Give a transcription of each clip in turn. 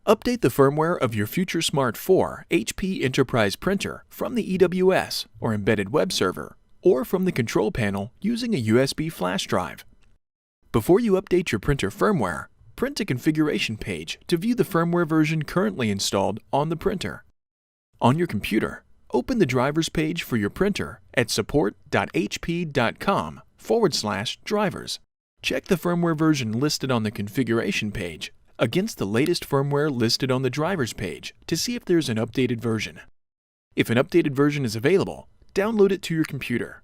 Update the firmware of your Future Smart 4 HP Enterprise printer from the EWS or embedded web server, or from the control panel using a USB flash drive. Before you update your printer firmware, print a configuration page to view the firmware version currently installed on the printer. On your computer, open the drivers page for your printer at support.hp.com/drivers. Check the firmware version listed on the configuration page against the latest firmware listed on the drivers page to see if there's an updated version. If an updated version is available, download it to your computer.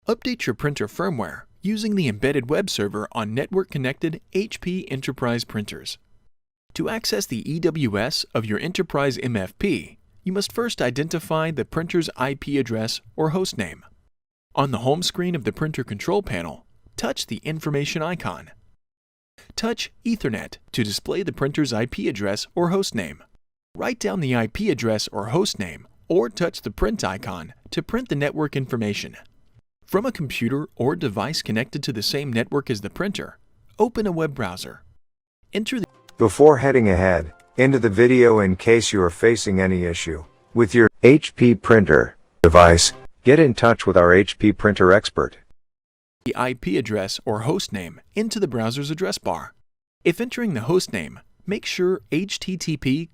Update your printer firmware using the embedded web server on network-connected HP Enterprise printers. To access the EWS of your Enterprise MFP, you must first identify the printer's IP address or hostname. On the home screen of the printer control panel, touch the information icon. Touch Ethernet to display the printer's IP address or hostname. Write down the IP address or hostname, or touch the print icon to print the network information. From a computer or device connected to the same network as the printer, open a web browser. Before heading ahead into the video, in case you are facing any issue with your HP printer device, get in touch with our HP printer expert. The IP address or hostname into the browser's address bar. If entering the hostname, make sure http://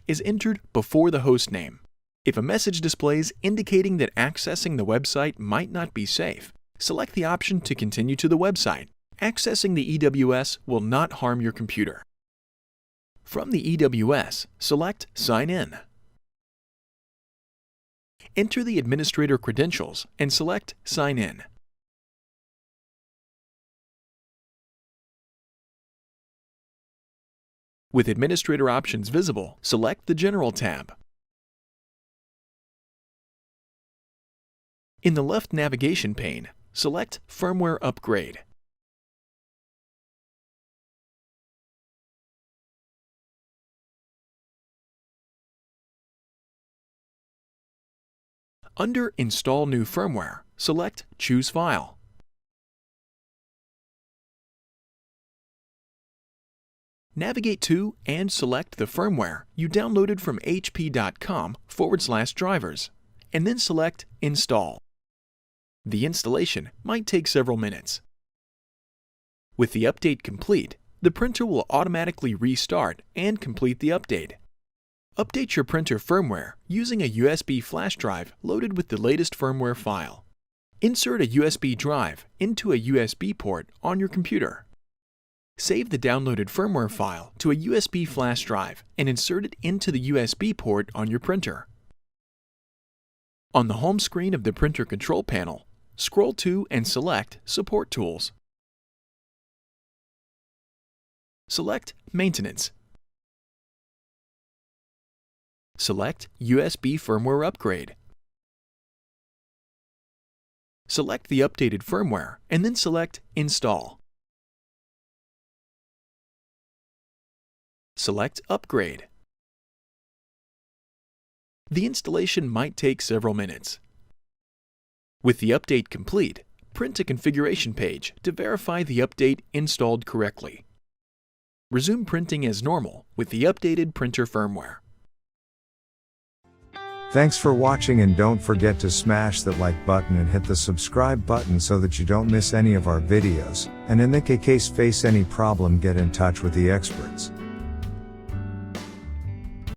is entered before the hostname. If a message displays indicating that accessing the website might not be safe, select the option to continue to the website. Accessing the EWS will not harm your computer. From the EWS, select Sign In. Enter the administrator credentials and select Sign In. With administrator options visible, select the General tab. In the left navigation pane, select Firmware Upgrade. Under Install New Firmware, select Choose File. Navigate to and select the firmware you downloaded from hp.com/drivers, and then select Install. The installation might take several minutes. With the update complete, the printer will automatically restart and complete the update. Update your printer firmware using a USB flash drive loaded with the latest firmware file. Insert a USB drive into a USB port on your computer. Save the downloaded firmware file to a USB flash drive and insert it into the USB port on your printer. On the home screen of the printer control panel, scroll to and select Support Tools. Select Maintenance. Select USB Firmware Upgrade. Select the updated firmware and then select Install. Select Upgrade. The installation might take several minutes. With the update complete, print a configuration page to verify the update installed correctly. Resume printing as normal with the updated printer firmware. Thanks for watching, and don't forget to smash that like button and hit the subscribe button so that you don't miss any of our videos. And in the case face any problem, get in touch with the experts.